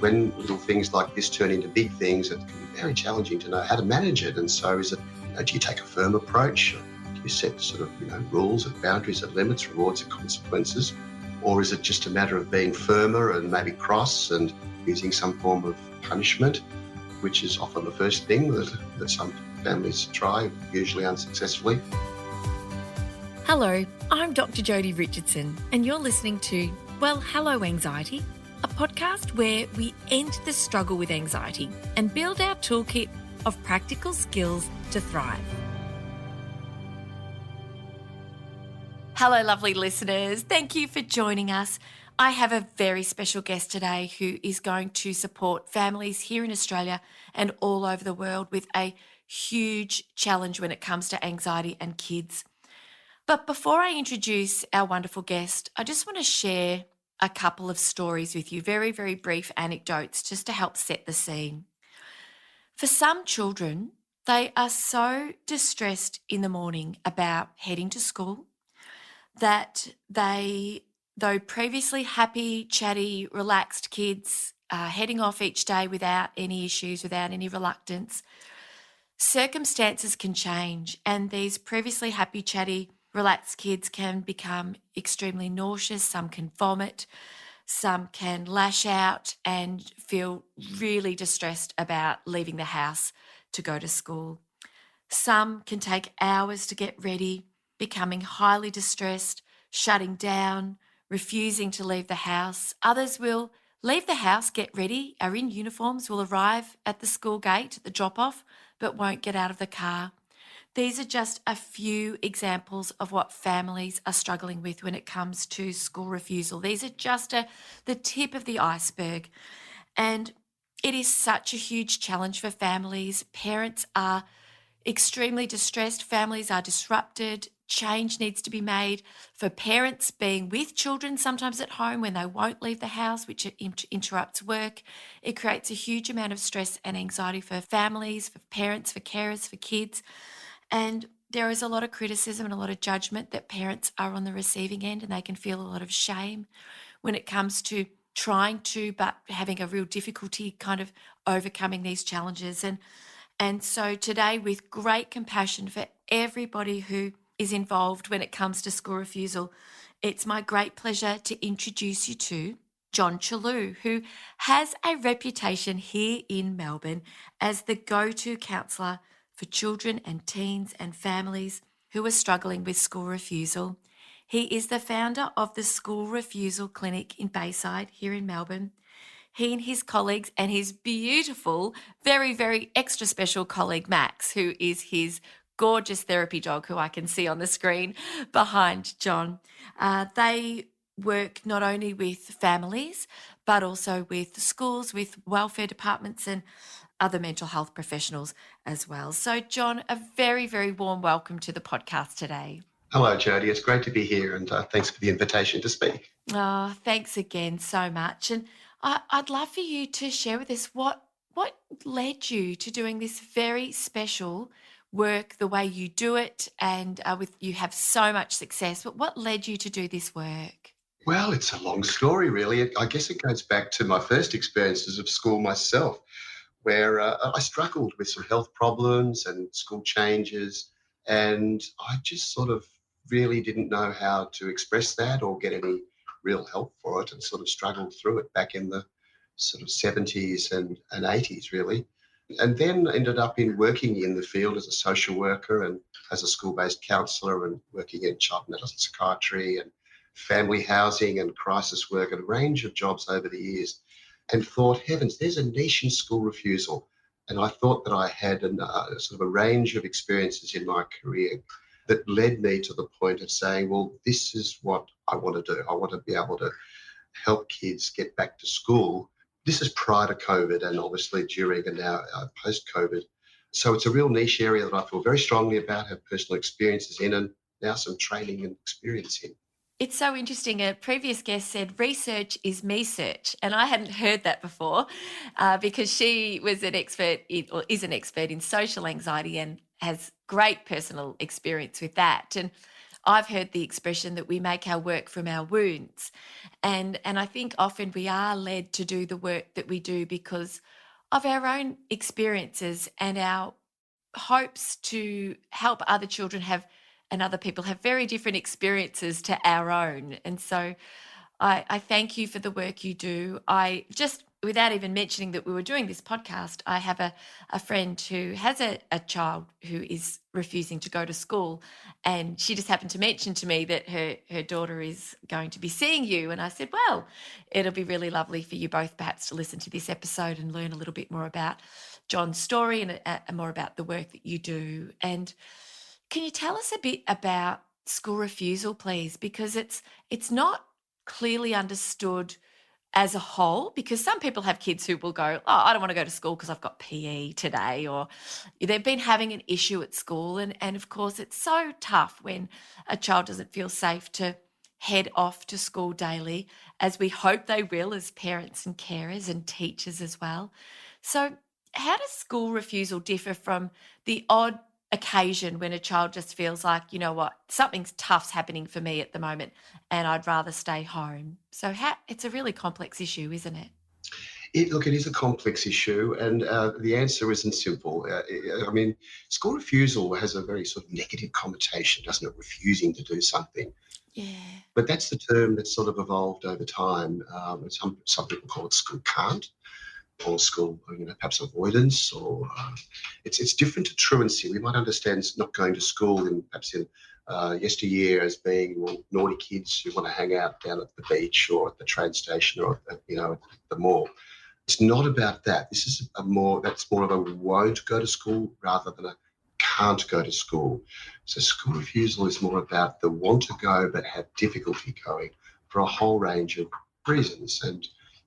when little things like this turn into big things, it can be very challenging to know how to manage it. And so is it, do you take a firm approach? Do you set sort of, rules and boundaries and limits, rewards and consequences? Or is it just a matter of being firmer and maybe cross and using some form of punishment, which is often the first thing that some families try, usually unsuccessfully? Hello, I'm Dr. Jodie Richardson, and you're listening to Well, Hello Anxiety, a podcast where we end the struggle with anxiety and build our toolkit of practical skills to thrive. Hello, lovely listeners. Thank you for joining us. I have a very special guest today who is going to support families here in Australia and all over the world with a huge challenge when it comes to anxiety and kids. But before I introduce our wonderful guest, I just want to share a couple of stories with you, very, very brief anecdotes just to help set the scene. For some children, they are so distressed in the morning about heading to school that they, though previously happy, chatty, relaxed kids, heading off each day without any issues, without any reluctance, circumstances can change, and these previously happy, chatty, relaxed kids can become extremely nauseous. Some can vomit, some can lash out and feel really distressed about leaving the house to go to school. Some can take hours to get ready, becoming highly distressed, shutting down, refusing to leave the house. Others will leave the house, get ready, are in uniforms, will arrive at the school gate, at the drop-off, but won't get out of the car. These are just a few examples of what families are struggling with when it comes to school refusal. These are just the tip of the iceberg. And it is such a huge challenge for families. Parents are extremely distressed. Families are disrupted. Change needs to be made for parents being with children, sometimes at home when they won't leave the house, which interrupts work. It creates a huge amount of stress and anxiety for families, for parents, for carers, for kids. And there is a lot of criticism and a lot of judgment that parents are on the receiving end, and they can feel a lot of shame when it comes to trying to, but having a real difficulty kind of overcoming these challenges. And so today, with great compassion for everybody who is involved when it comes to school refusal, it's my great pleasure to introduce you to John Chellew, who has a reputation here in Melbourne as the go-to counsellor for children and teens and families who are struggling with school refusal. He is the founder of the School Refusal Clinic in Bayside here in Melbourne. He and his colleagues and his beautiful, very, very extra special colleague, Max, who is his gorgeous therapy dog, who I can see on the screen behind John. They work not only with families, but also with schools, with welfare departments and other mental health professionals as well. So, John, a very, very warm welcome to the podcast today. Hello, Jodie. It's great to be here, and thanks for the invitation to speak. Oh, thanks again so much. And I'd love for you to share with us what led you to doing this very special work the way you do it, and you have so much success. But what led you to do this work? Well, it's a long story, really. I guess it goes back to my first experiences of school myself, where I struggled with some health problems and school changes, and I just sort of really didn't know how to express that or get any real help for it, and sort of struggled through it back in the sort of 70s and 80s, really. And then ended up working in the field as a social worker and as a school-based counsellor, and working in child and adolescent psychiatry and family housing and crisis work, and a range of jobs over the years. And thought, heavens, there's a niche in school refusal. And I thought that I had sort of a range of experiences in my career that led me to the point of saying, well, this is what I want to do. I want to be able to help kids get back to school. This is prior to COVID, and obviously during and now post-COVID. So it's a real niche area that I feel very strongly about, have personal experiences in, and now some training and experience in. It's so interesting. A previous guest said research is me search, and I hadn't heard that before because she was an expert or is an expert in social anxiety and has great personal experience with that. And I've heard the expression that we make our work from our wounds. And I think often we are led to do the work that we do because of our own experiences and our hopes to help other children have and other people have very different experiences to our own. And so I thank you for the work you do. I just, without even mentioning that we were doing this podcast, I have a friend who has a child who is refusing to go to school. And she just happened to mention to me that her daughter is going to be seeing you. And I said, well, it'll be really lovely for you both perhaps to listen to this episode and learn a little bit more about John's story and more about the work that you do. And can you tell us a bit about school refusal, please? Because it's not clearly understood as a whole, because some people have kids who will go, oh, I don't want to go to school because I've got PE today, or they've been having an issue at school. And of course, it's so tough when a child doesn't feel safe to head off to school daily, as we hope they will as parents and carers and teachers as well. So, how does school refusal differ from the odd occasion when a child just feels like, you know what, something's tough's happening for me at the moment and I'd rather stay home? So it's a really complex issue, isn't it? Look, it is a complex issue, and the answer isn't simple. I mean, school refusal has a very sort of negative connotation, doesn't it? Refusing to do something. Yeah. But that's the term that's sort of evolved over time. Some people call it school can't, or school, perhaps avoidance, or it's different to truancy. We might understand not going to school perhaps in yesteryear as being naughty kids who want to hang out down at the beach or at the train station or at the mall. It's not about that. This is that's more of a won't go to school rather than a can't go to school. So school refusal is more about the want to go but have difficulty going for a whole range of reasons. And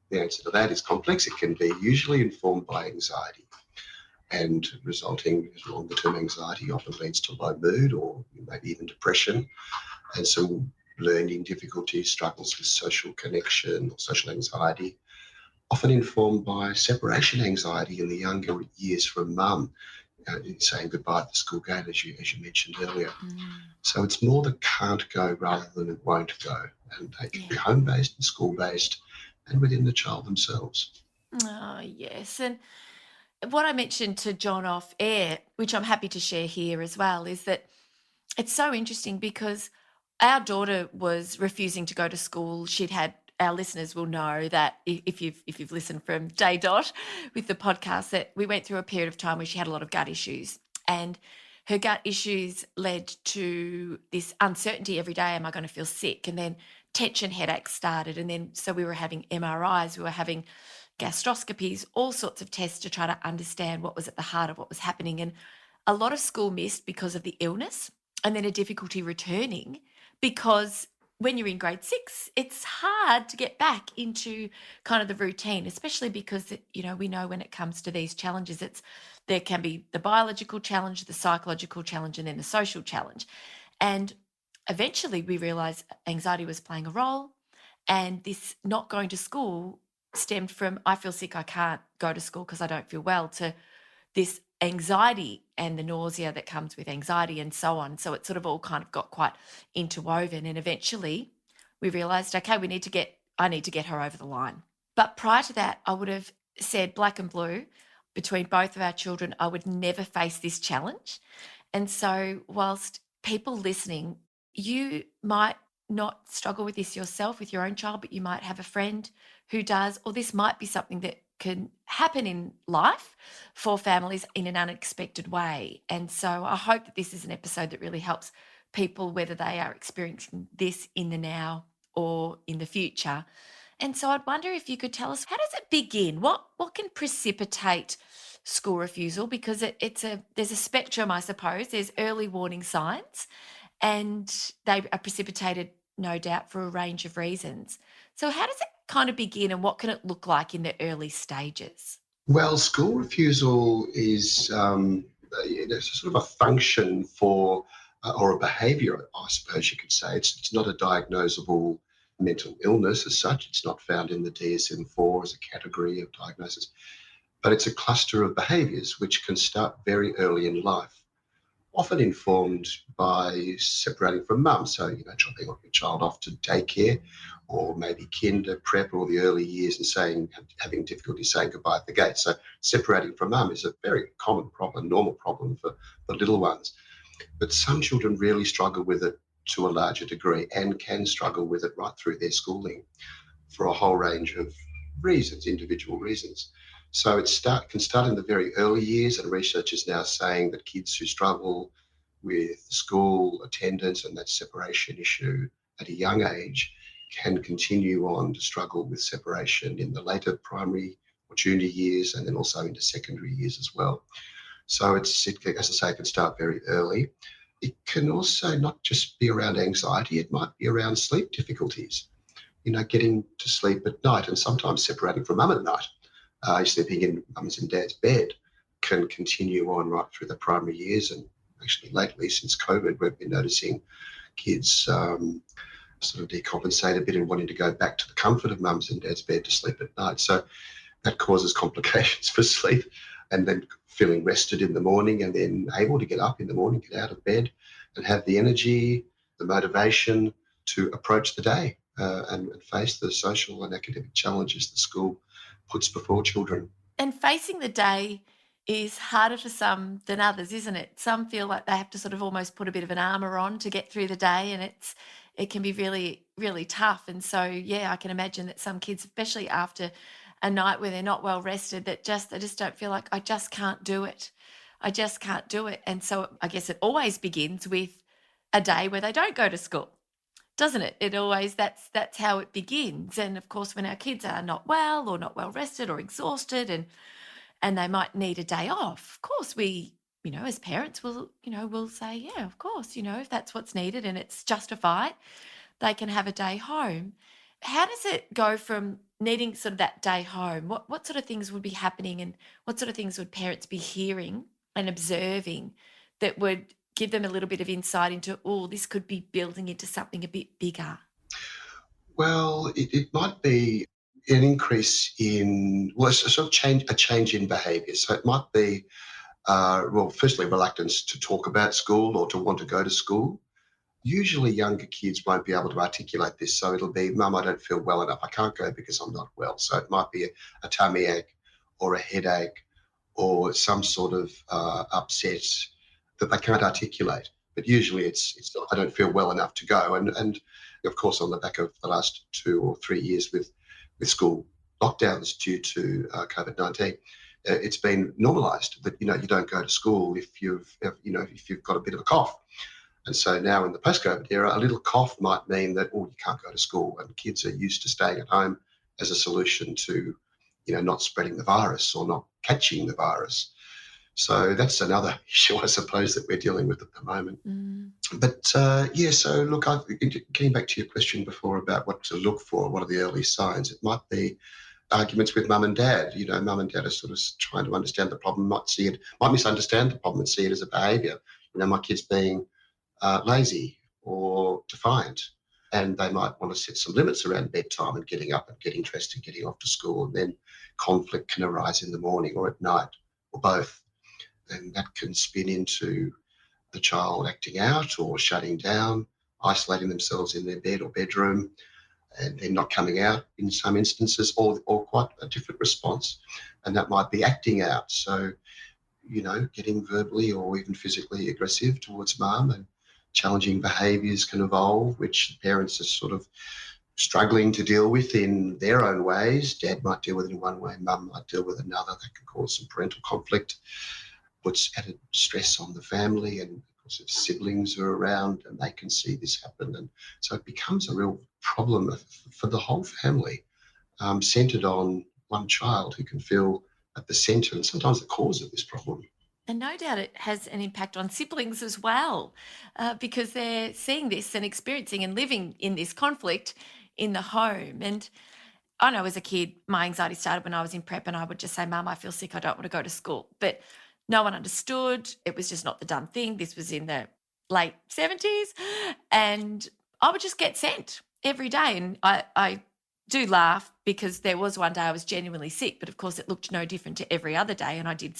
the answer to that is complex. It can be usually informed by anxiety, and resulting longer-term anxiety often leads to low mood or maybe even depression, and some learning difficulties, struggles with social connection or social anxiety, often informed by separation anxiety in the younger years from mum, saying goodbye at the school gate, as you mentioned earlier. So it's more the can't go rather than it won't go, and they can be home-based and school-based and within the child themselves. Oh, yes. And what I mentioned to John off air, which I'm happy to share here as well, is that it's so interesting because our daughter was refusing to go to school. Our listeners will know that if you've listened from day dot with the podcast, that we went through a period of time where she had a lot of gut issues, and her gut issues led to this uncertainty every day. Am I going to feel sick? And then tension headaches started. And then, so we were having MRIs, we were having gastroscopies, all sorts of tests to try to understand what was at the heart of what was happening. And a lot of school missed because of the illness, and then a difficulty returning because when you're in grade 6, it's hard to get back into kind of the routine, especially because, we know when it comes to these challenges, there can be the biological challenge, the psychological challenge, and then the social challenge. And eventually we realized anxiety was playing a role, and this not going to school stemmed from, I feel sick, I can't go to school because I don't feel well, to this anxiety and the nausea that comes with anxiety and so on. So it sort of all kind of got quite interwoven. And eventually we realized, okay, I need to get her over the line. But prior to that, I would have said black and blue between both of our children, I would never face this challenge. And so whilst people listening, you might not struggle with this yourself with your own child, but you might have a friend who does, or this might be something that can happen in life for families in an unexpected way. And so I hope that this is an episode that really helps people, whether they are experiencing this in the now or in the future. And so I'd wonder if you could tell us, how does it begin? What can precipitate school refusal? Because there's a spectrum, I suppose. There's early warning signs, and they are precipitated, no doubt, for a range of reasons. So how does it kind of begin, and what can it look like in the early stages? Well, school refusal is sort of a function for, or a behaviour, I suppose you could say. It's not a diagnosable mental illness as such. It's not found in the DSM-4 as a category of diagnosis, but it's a cluster of behaviours which can start very early in life. often informed by separating from mum. So, dropping off your child off to daycare or maybe kinder, prep, or the early years and having difficulty saying goodbye at the gate. So separating from mum is a very common problem, normal problem for little ones. But some children really struggle with it to a larger degree and can struggle with it right through their schooling for a whole range of reasons, individual reasons. So can start in the very early years, and research is now saying that kids who struggle with school attendance and that separation issue at a young age can continue on to struggle with separation in the later primary or junior years, and then also into secondary years as well. So as I say, it can start very early. It can also not just be around anxiety, it might be around sleep difficulties, getting to sleep at night and sometimes separating from mum at night. Sleeping in mum's and dad's bed can continue on right through the primary years. And actually lately, since COVID, we've been noticing kids sort of decompensate a bit and wanting to go back to the comfort of mum's and dad's bed to sleep at night. So that causes complications for sleep, and then feeling rested in the morning and then able to get up in the morning, get out of bed and have the energy, the motivation to approach the day and face the social and academic challenges the school puts before children. And facing the day is harder for some than others, isn't it? Some feel like they have to sort of almost put a bit of an armor on to get through the day, and it can be really, really tough. And so, yeah, I can imagine that some kids, especially after a night where they're not well rested, they just don't feel like, I just can't do it. I just can't do it. And so I guess it always begins with a day where they don't go to school, doesn't it? It always, that's how it begins. And of course, when our kids are not well or not well rested or exhausted and they might need a day off, of course we, as parents we'll say, yeah, of course, if that's what's needed and it's justified, they can have a day home. How does it go from needing sort of that day home? What sort of things would be happening, and what sort of things would parents be hearing and observing that would give them a little bit of insight into, oh, this could be building into something a bit bigger? Well, it might be an increase in, well, it's a sort of change in behaviour. So it might be, firstly, reluctance to talk about school or to want to go to school. Usually younger kids won't be able to articulate this. So it'll be, Mum, I don't feel well enough. I can't go because I'm not well. So it might be a tummy ache or a headache or some sort of upset that they can't articulate. But usually it's I don't feel well enough to go. And of course, on the back of the last 2 or 3 years with school lockdowns due to COVID-19, it's been normalised that, you don't go to school if you've got a bit of a cough. And so now in the post-COVID era, a little cough might mean that, you can't go to school, and kids are used to staying at home as a solution to, not spreading the virus or not catching the virus. So that's another issue, I suppose, that we're dealing with at the moment. But so look, getting back to your question before about what to look for, what are the early signs? It might be arguments with mum and dad. Mum and dad are sort of trying to understand the problem, might misunderstand the problem and see it as a behaviour. My kid's being lazy or defiant, and they might want to set some limits around bedtime and getting up and getting dressed and getting off to school, and then conflict can arise in the morning or at night or both, and that can spin into the child acting out or shutting down, isolating themselves in their bed or bedroom, and then not coming out in some instances, or quite a different response, and that might be acting out. So getting verbally or even physically aggressive towards mum, and challenging behaviours can evolve, which parents are sort of struggling to deal with in their own ways. Dad might deal with it in one way, mum might deal with another. That can cause some parental conflict, puts added stress on the family, and of course if siblings are around and they can see this happen, and so it becomes a real problem for the whole family, centred on one child who can feel at the centre and sometimes the cause of this problem. And no doubt it has an impact on siblings as well, because they're seeing this and experiencing and living in this conflict in the home. And I know as a kid, my anxiety started when I was in prep, and I would just say, Mum, I feel sick, I don't want to go to school. But no one understood. It was just not the done thing. This was in the late 70s. And I would just get sent every day. And I do laugh because there was one day I was genuinely sick, but of course it looked no different to every other day. And I did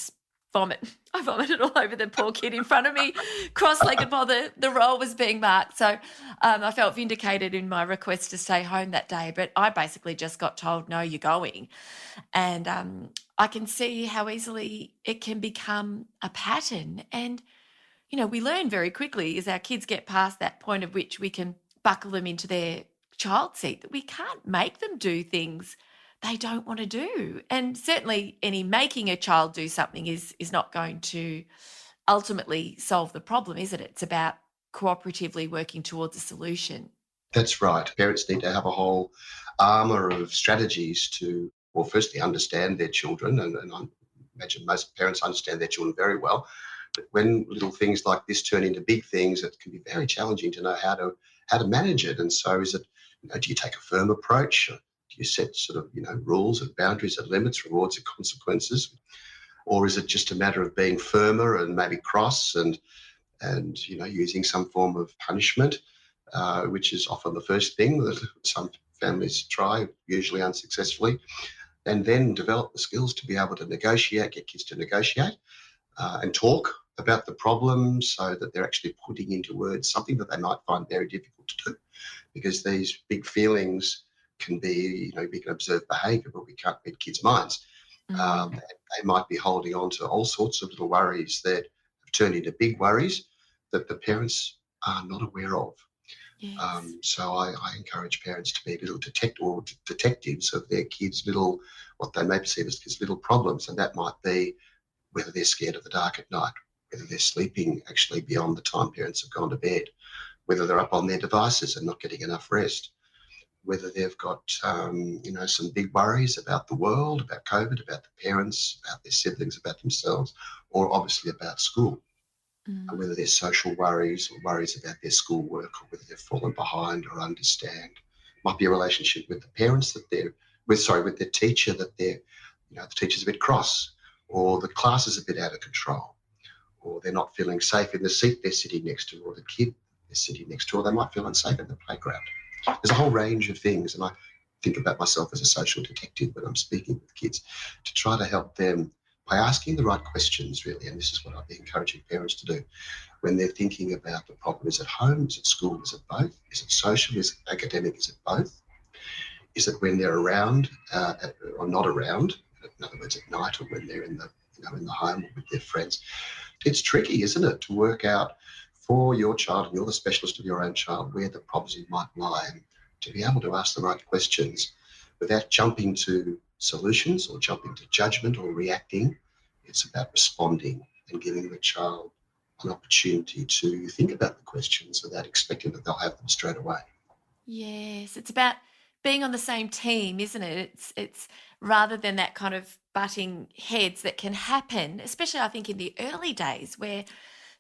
vomit. I vomited all over the poor kid in front of me, cross-legged while the roll was being marked. So I felt vindicated in my request to stay home that day. But I basically just got told, no, you're going. And I can see how easily it can become a pattern. And, we learn very quickly as our kids get past that point at which we can buckle them into their child seat that we can't make them do things they don't want to do. And certainly any making a child do something is not going to ultimately solve the problem, is it? It's about cooperatively working towards a solution. That's right. Parents need to have a whole armour of strategies to, well, firstly, understand their children. And I imagine most parents understand their children very well. But when little things like this turn into big things, it can be very challenging to know how to manage it. And so is it, do you take a firm approach? Do you set sort of, rules and boundaries and limits, rewards and consequences? Or is it just a matter of being firmer and maybe cross and using some form of punishment, which is often the first thing that some families try, usually unsuccessfully, and then develop the skills to be able to negotiate, get kids to negotiate and talk about the problem so that they're actually putting into words something that they might find very difficult to do, because these big feelings can be, we can observe behaviour, but we can't read kids' minds. They might be holding on to all sorts of little worries that have turned into big worries that the parents are not aware of. Yes. So I encourage parents to be little detectives of their kids' little, what they may perceive as kids' little problems, and that might be whether they're scared of the dark at night, whether they're sleeping actually beyond the time parents have gone to bed, whether they're up on their devices and not getting enough rest, whether they've got, some big worries about the world, about COVID, about the parents, about their siblings, about themselves, or obviously about school, and whether there's social worries or worries about their schoolwork, or whether they've fallen behind or understand. Might be a relationship with the parents that with their teacher that the teacher's a bit cross, or the class is a bit out of control, or they're not feeling safe in the seat they're sitting next to, or the kid they're sitting next to, or they might feel unsafe in the playground. There's a whole range of things, and I think about myself as a social detective when I'm speaking with kids to try to help them by asking the right questions, really, and this is what I'd be encouraging parents to do when they're thinking about the problem. Is it home? Is it school? Is it both? Is it social? Is it academic? Is it both? Is it when they're around or not around? In other words, at night, or when they're in the home or with their friends. It's tricky, isn't it, to work out for your child, and you're the specialist of your own child, where the problems might lie, and to be able to ask the right questions without jumping to solutions or jumping to judgment or reacting. It's about responding and giving the child an opportunity to think about the questions without expecting that they'll have them straight away. Yes, it's about being on the same team, isn't it? It's rather than that kind of butting heads that can happen, especially I think in the early days where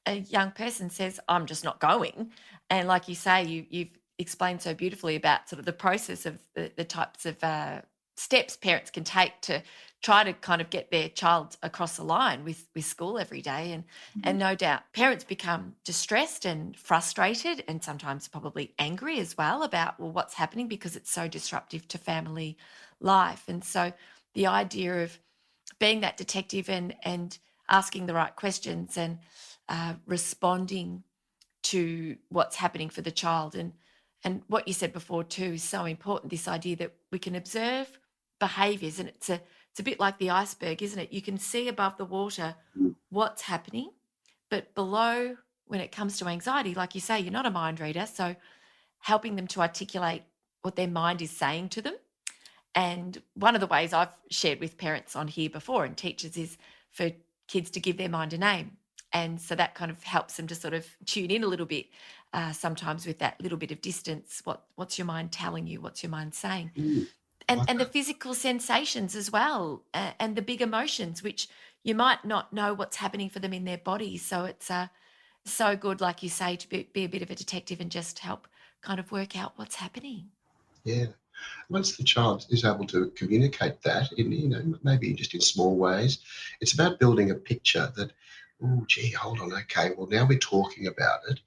a young person says, I'm just not going. And like you say, you've explained so beautifully about sort of the process of the types of steps parents can take to try to kind of get their child across the line with school every day. And no doubt parents become distressed and frustrated and sometimes probably angry as well about, well, what's happening, because it's so disruptive to family life. And so the idea of being that detective and asking the right questions and responding to what's happening for the child. And what you said before too is so important, this idea that we can observe behaviours, and it's a bit like the iceberg, isn't it? You can see above the water what's happening, but below, when it comes to anxiety, like you say, you're not a mind reader, so helping them to articulate what their mind is saying to them. And one of the ways I've shared with parents on here before and teachers is for kids to give their mind a name. And so that kind of helps them to sort of tune in a little bit, sometimes with that little bit of distance. What's your mind telling you? What's your mind saying? And the physical sensations as well, and the big emotions, which you might not know what's happening for them in their bodies. So it's so good, like you say, to be a bit of a detective and just help kind of work out what's happening. Yeah. Once the child is able to communicate that in, maybe just in small ways, it's about building a picture that, oh, gee, hold on, okay, well, now we're talking about it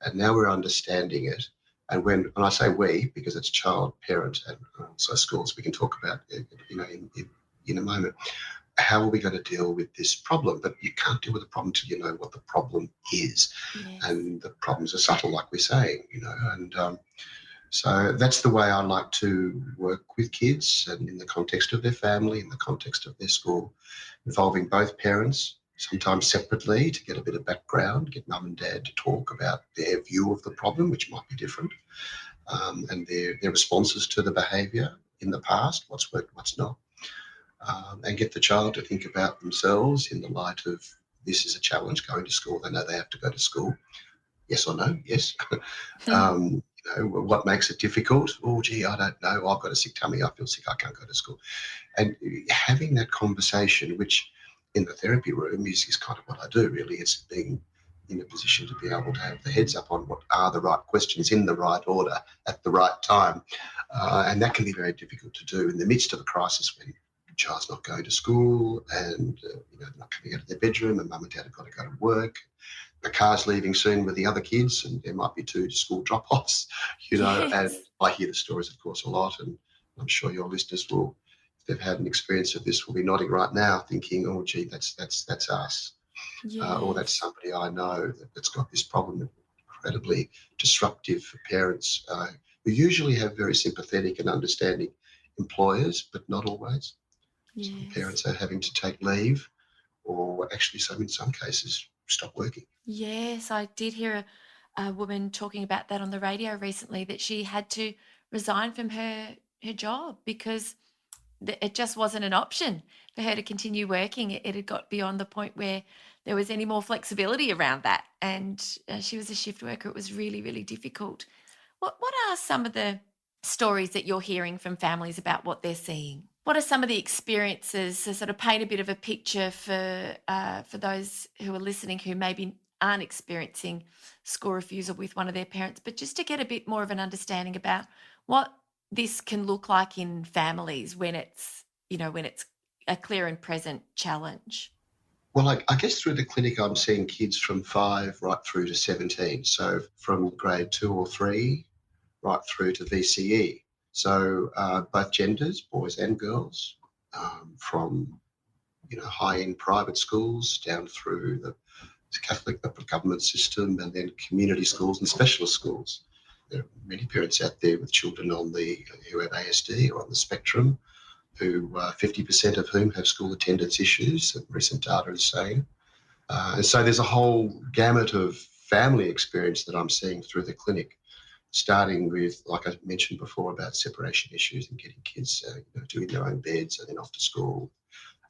and now we're understanding it. And when I say we, because it's child, parent, and also schools, we can talk about it, in a moment. how are we going to deal with this problem? But you can't deal with the problem till you know what the problem is. Yes. And the problems are subtle, like we're saying, and so that's the way I like to work with kids, and in the context of their family, in the context of their school, involving both parents, sometimes separately, to get a bit of background, get mum and dad to talk about their view of the problem, which might be different, and their responses to the behaviour in the past, what's worked, what's not, and get the child to think about themselves in the light of this is a challenge going to school. They know they have to go to school. Yes or no? Yes. What makes it difficult? Oh, gee, I don't know. I've got a sick tummy. I feel sick. I can't go to school. And having that conversation, which in the therapy room is kind of what I do, really. It's being in a position to be able to have the heads up on what are the right questions in the right order at the right time. And that can be very difficult to do in the midst of a crisis when the child's not going to school and they're not coming out of their bedroom and mum and dad have got to go to work. The car's leaving soon with the other kids and there might be 2 school drop-offs, Yes. and I hear the stories, of course, a lot, and I'm sure your listeners will, if they've had an experience of this, will be nodding right now thinking, oh, gee, that's us. Or that's Yes. somebody I know that's got this problem, incredibly disruptive for parents who usually have very sympathetic and understanding employers, but not always. Some Yes. parents are having to take leave or actually in some cases stop working. Yes, I did hear a woman talking about that on the radio recently, that she had to resign from her job because it just wasn't an option for her to continue working. It had got beyond the point where there was any more flexibility around that, and she was a shift worker. It was really, really difficult. What are some of the stories that you're hearing from families about what they're seeing? What are some of the experiences to sort of paint a bit of a picture for those who are listening who maybe aren't experiencing school refusal with one of their parents, but just to get a bit more of an understanding about what this can look like in families when it's a clear and present challenge? Well, I guess through the clinic, I'm seeing kids from 5 right through to 17. So from grade 2 or 3 right through to VCE. So both genders, boys and girls, from high-end private schools down through the Catholic government system, and then community schools and specialist schools. There are many parents out there with children who have ASD or on the spectrum, who 50% of whom have school attendance issues, that recent data is saying. And so there's a whole gamut of family experience that I'm seeing through the clinic, starting with, like I mentioned before, about separation issues and getting kids doing their own beds and then off to school.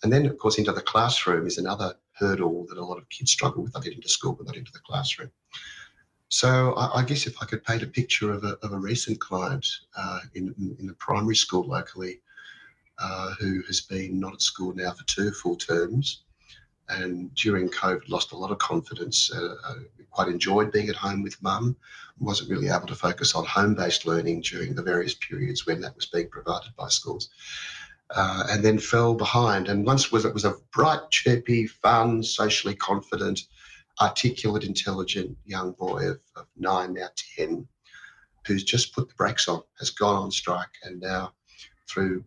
And then, of course, into the classroom is another hurdle that a lot of kids struggle with. They get into school but not into the classroom. So I guess if I could paint a picture of a recent client in a primary school locally, who has been not at school now for 2 full terms, and during COVID lost a lot of confidence, quite enjoyed being at home with mum, wasn't really able to focus on home-based learning during the various periods when that was being provided by schools, and then fell behind. And once it was a bright, chirpy, fun, socially confident, articulate, intelligent young boy of 9, now 10, who's just put the brakes on, has gone on strike, and now through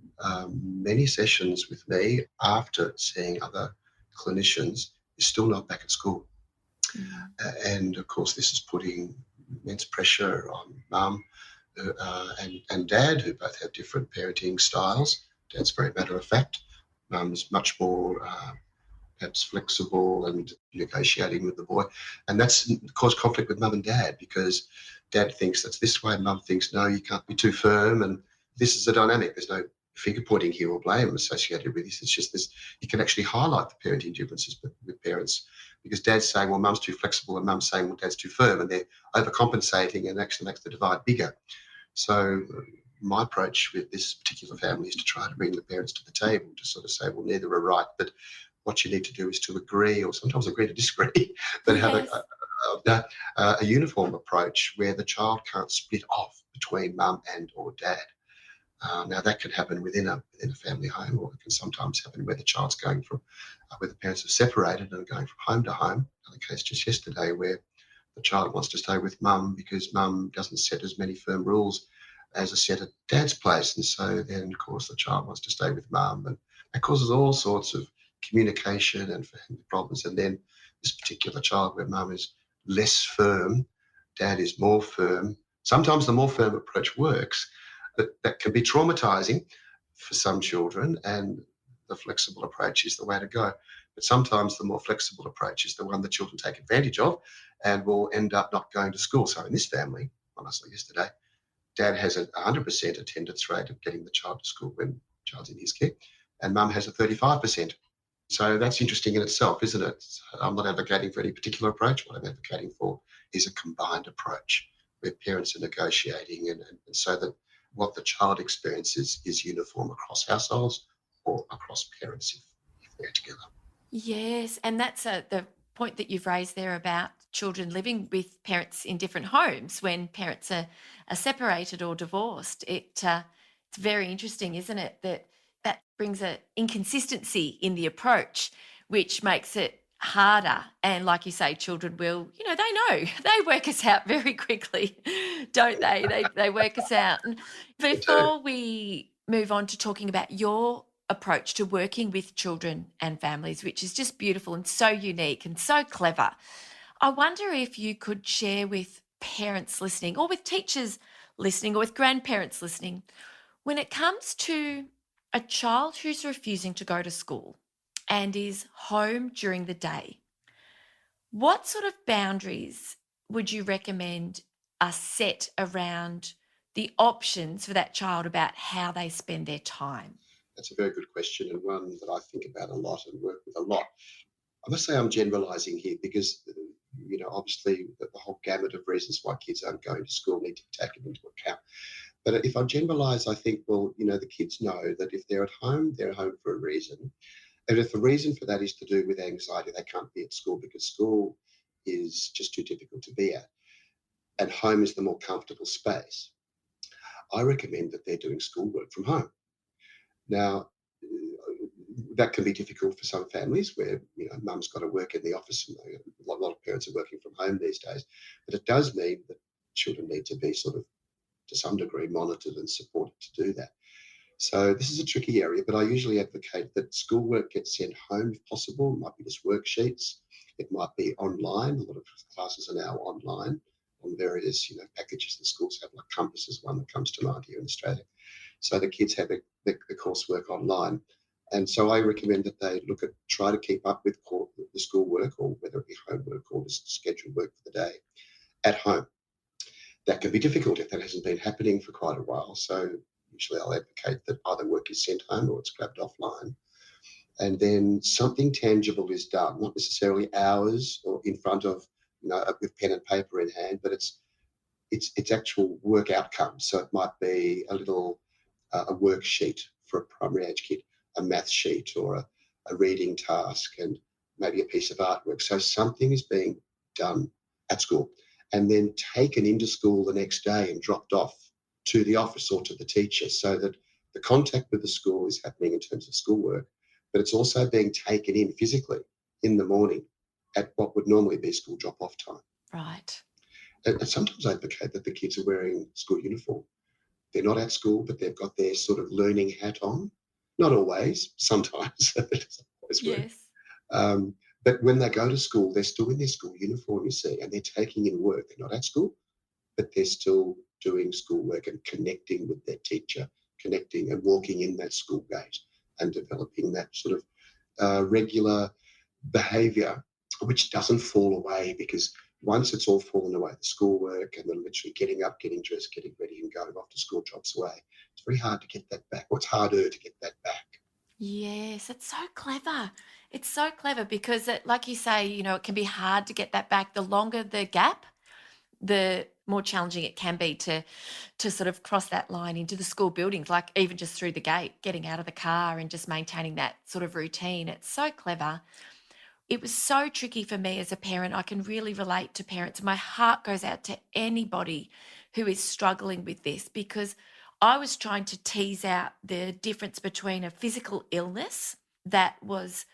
many sessions with me after seeing other clinicians is still not back at school. And of course this is putting immense pressure on mum and dad, who both have different parenting styles. Dad's very matter of fact, mum's much more perhaps flexible and negotiating with the boy, and that's caused conflict with mum and dad, because dad thinks that's this way, mum thinks no, you can't be too firm, and this is a dynamic. There's no finger pointing here or blame associated with this. It's just this, you can actually highlight the parenting differences with parents, because dad's saying, well, mum's too flexible, and mum's saying, well, dad's too firm, and they're overcompensating and actually makes the divide bigger. So my approach with this particular family is to try to bring the parents to the table to sort of say, well, neither are right, but what you need to do is to agree, or sometimes agree to disagree, but have a uniform approach where the child can't split off between mum and or dad. Now that can happen within a family home, or it can sometimes happen where the child's going from, where the parents are separated and going from home to home. Another case just yesterday where the child wants to stay with mum because mum doesn't set as many firm rules as a set at dad's place, and so then of course the child wants to stay with mum, and that causes all sorts of communication and family problems. And then this particular child where mum is less firm, dad is more firm. Sometimes the more firm approach works, but that can be traumatizing for some children, and the flexible approach is the way to go. But sometimes the more flexible approach is the one that children take advantage of and will end up not going to school. So in this family, honestly, yesterday, dad has a 100% attendance rate of getting the child to school when the child's in his care, and mum has a 35%. So that's interesting in itself, isn't it? I'm not advocating for any particular approach. What I'm advocating for is a combined approach where parents are negotiating and so that what the child experiences is uniform across households or across parents if they're together. Yes, and that's the point that you've raised there about children living with parents in different homes when parents are separated or divorced. It's very interesting, isn't it, that that brings a inconsistency in the approach, which makes it harder. And like you say, children will, they know, they work us out very quickly, don't they? They work us out. And They do. before we move on to talking about your approach to working with children and families, which is just beautiful and so unique and so clever, I wonder if you could share with parents listening or with teachers listening or with grandparents listening, when it comes to a child who's refusing to go to school and is home during the day, what sort of boundaries would you recommend are set around the options for that child about how they spend their time? That's a very good question, and one that I think about a lot and work with a lot. I must say I'm generalizing here because, obviously the whole gamut of reasons why kids aren't going to school need to be taken into account. But if I generalize, I think, well, the kids know that if they're at home, they're home for a reason. And if the reason for that is to do with anxiety, they can't be at school because school is just too difficult to be at. And home is the more comfortable space. I recommend that they're doing schoolwork from home. Now, that can be difficult for some families where mum's got to work in the office and a lot of parents are working from home these days. But it does mean that children need to be sort of to some degree monitored and supported to do that. So this is a tricky area, but I usually advocate that schoolwork gets sent home if possible. It might be just worksheets. It might be online. A lot of classes are now online on various packages. The schools have, like Compass is one that comes to mind here in Australia. So the kids have the coursework online. And so I recommend that they try to keep up with the schoolwork, or whether it be homework or just scheduled work for the day, at home. That can be difficult if that hasn't been happening for quite a while. So usually I'll advocate that either work is sent home or it's grabbed offline. And then something tangible is done, not necessarily hours or in front of, with pen and paper in hand, but it's actual work outcomes. So it might be a worksheet for a primary age kid, a math sheet or a reading task, and maybe a piece of artwork. So something is being done at school and then taken into school the next day and dropped off to the office or to the teacher, so that the contact with the school is happening in terms of schoolwork, but it's also being taken in physically in the morning at what would normally be school drop-off time. Right. And sometimes I advocate that the kids are wearing school uniform. They're not at school, but they've got their sort of learning hat on. Not always, sometimes. It doesn't always work. Yes. But when they go to school, they're still in their school uniform, you see, and they're taking in work. They're not at school, but they're still doing schoolwork and connecting with their teacher, connecting and walking in that school gate and developing that sort of regular behaviour, which doesn't fall away, because once it's all fallen away, the schoolwork and then literally getting up, getting dressed, getting ready and going off to school drops away. It's very hard to get that back. Or it's harder to get that back. Yes, it's so clever. It's so clever because, like you say, it can be hard to get that back. The longer the gap, the more challenging it can be to sort of cross that line into the school buildings, like even just through the gate, getting out of the car and just maintaining that sort of routine. It's so clever. It was so tricky for me as a parent. I can really relate to parents. My heart goes out to anybody who is struggling with this, because I was trying to tease out the difference between a physical illness that was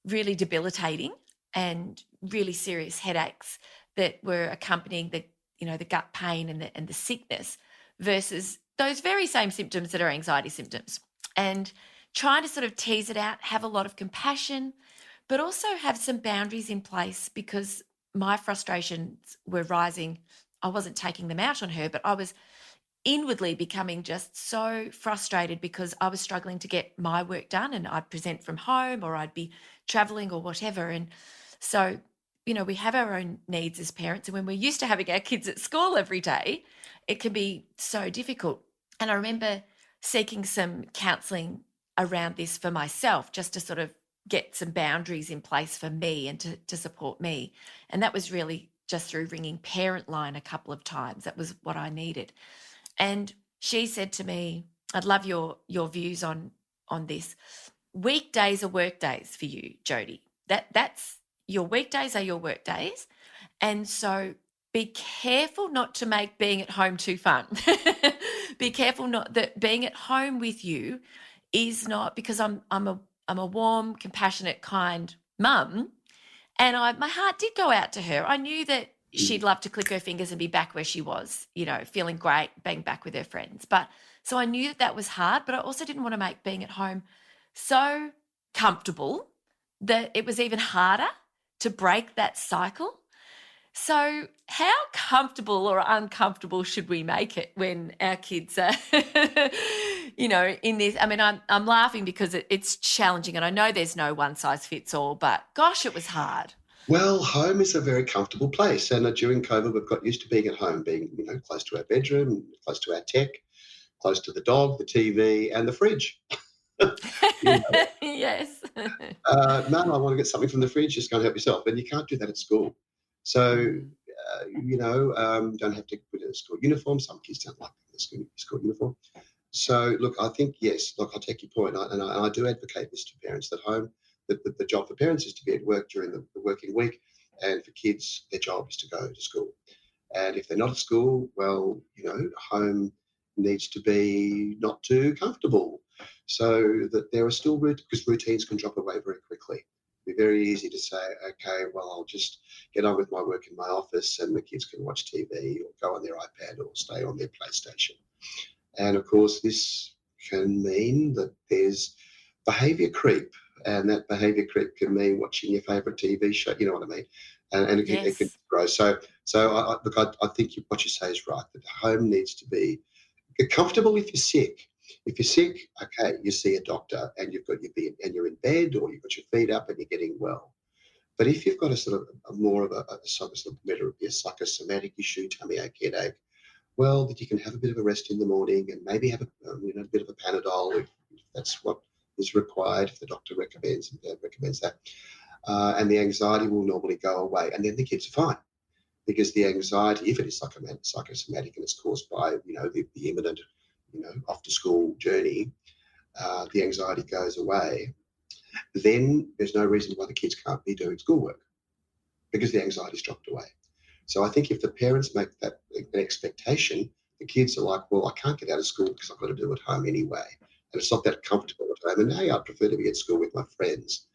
really debilitating and really serious headaches that were accompanying the gut pain and the sickness, versus those very same symptoms that are anxiety symptoms. And trying to sort of tease it out, have a lot of compassion, but also have some boundaries in place because my frustrations were rising. I wasn't taking them out on her, but I was inwardly becoming just so frustrated because I was struggling to get my work done, and I'd present from home or I'd be traveling or whatever. And so, we have our own needs as parents. And when we're used to having our kids at school every day, it can be so difficult. And I remember seeking some counseling around this for myself, just to sort of get some boundaries in place for me and to support me. And that was really just through ringing Parent Line a couple of times. That was what I needed. And she said to me, I'd love your views on this. Weekdays are work days for you, Jody. That's your weekdays are your work days. And so be careful not to make being at home too fun. Be careful not that being at home with you is not, because I'm a warm, compassionate, kind mum, and my heart did go out to her. I knew that she'd love to click her fingers and be back where she was, feeling great, being back with her friends. But so I knew that was hard, but I also didn't want to make being at home so comfortable that it was even harder to break that cycle. So how comfortable or uncomfortable should we make it when our kids are, in this? I mean, I'm laughing because it's challenging, and I know there's no one size fits all, but gosh, it was hard. Well, home is a very comfortable place, and during COVID, we've got used to being at home, being close to our bedroom, close to our tech, close to the dog, the TV, and the fridge. Yes. Mum, I want to get something from the fridge. Just go and help yourself, and you can't do that at school. So, don't have to put in a school uniform. Some kids don't like the school uniform. So, look, I think yes. Look, I'll take your point, and I do advocate this to parents at home. The job for parents is to be at work during the working week, and for kids, their job is to go to school. And if they're not at school, well, home needs to be not too comfortable, so that there are still because routines can drop away very quickly. It'd be very easy to say, okay, well, I'll just get on with my work in my office, and the kids can watch TV or go on their iPad or stay on their PlayStation. And of course, this can mean that there's behaviour creep, and that behaviour creep can mean watching your favourite TV show. You know what I mean? And it can grow. So I think what you say is right. That the home needs to be comfortable if you're sick. If you're sick, okay, you see a doctor, and you're in bed, or you've got your feet up and you're getting well. But if you've got a sort of a psychosomatic issue, tummy ache, headache, well, that you can have a bit of a rest in the morning and maybe have a bit of a Panadol if that's what is required, if the doctor recommends that. And the anxiety will normally go away, and then the kids are fine. Because the anxiety, if it is psychosomatic and it's caused by, the imminent, off to school journey, the anxiety goes away, then there's no reason why the kids can't be doing schoolwork, because the anxiety's dropped away. So I think if the parents make that an expectation, the kids are like, well, I can't get out of school because I've got to do it at home anyway. And it's not that comfortable at home. And hey, I'd prefer to be at school with my friends.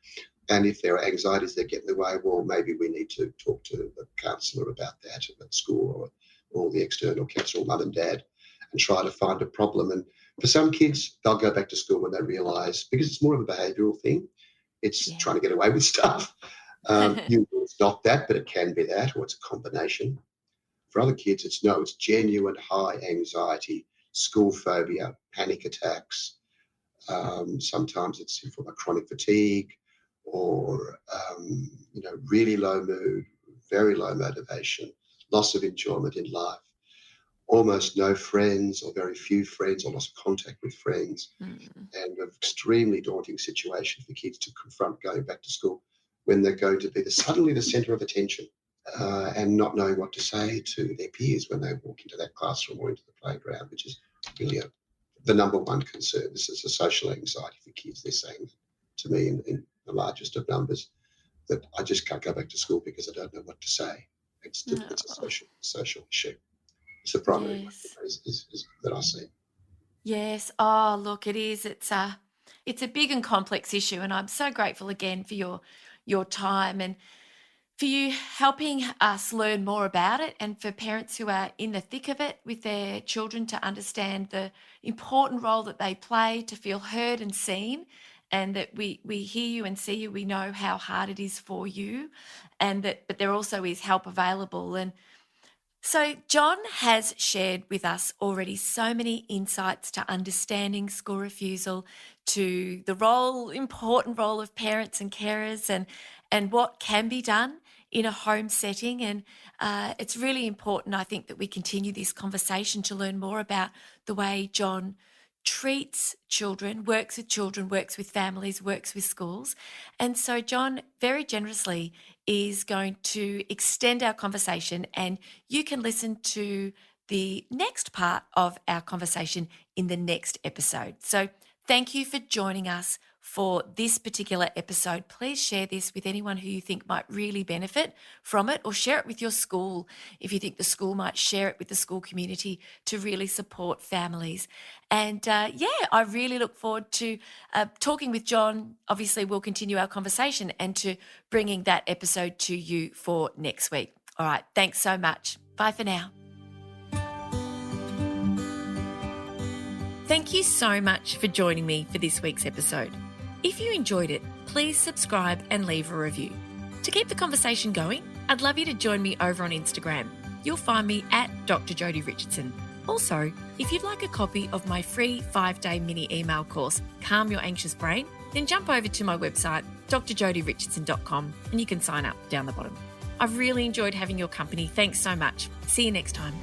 And if there are anxieties that get in the way, well, maybe we need to talk to the counsellor about that at school, or the external counsellor, mum and dad, and try to find a problem. And for some kids, they'll go back to school when they realise, because it's more of a behavioural thing, it's trying to get away with stuff. It's not that, but it can be that, or it's a combination. For other kids, it's genuine high anxiety, school phobia, panic attacks. Sometimes it's from a chronic fatigue, or really low mood, very low motivation, loss of enjoyment in life, almost no friends or very few friends, or lost contact with friends, and an extremely daunting situation for kids to confront going back to school when they're going to be suddenly the centre of attention, and not knowing what to say to their peers when they walk into that classroom or into the playground, which is really the number one concern. This is a social anxiety for kids. They're saying to me in the largest of numbers that I just can't go back to school because I don't know what to say. It's a social issue. It's the primary one is that I see. Yes. Oh, look, it is. It's a big and complex issue, and I'm so grateful again for your time. And for you helping us learn more about it, and for parents who are in the thick of it with their children to understand the important role that they play, to feel heard and seen, and that we hear you and see you. We know how hard it is for you, and that but there also is help available. And so, John has shared with us already so many insights to understanding school refusal, to the important role of parents and carers, and what can be done in a home setting. And it's really important, I think, that we continue this conversation to learn more about the way John treats children, works with families, works with schools. And so, John very generously is going to extend our conversation, and you can listen to the next part of our conversation in the next episode. So thank you for joining us for this particular episode. Please share this with anyone who you think might really benefit from it, or share it with your school if you think the school might share it with the school community to really support families. And I really look forward to talking with John. Obviously, we'll continue our conversation and to bringing that episode to you for next week. All right, thanks so much. Bye for now. Thank you so much for joining me for this week's episode. If you enjoyed it, please subscribe and leave a review. To keep the conversation going, I'd love you to join me over on Instagram. You'll find me at Dr. Jodie Richardson. Also, if you'd like a copy of my free 5-day mini email course, Calm Your Anxious Brain, then jump over to my website, drjodirichardson.com, and you can sign up down the bottom. I've really enjoyed having your company. Thanks so much. See you next time.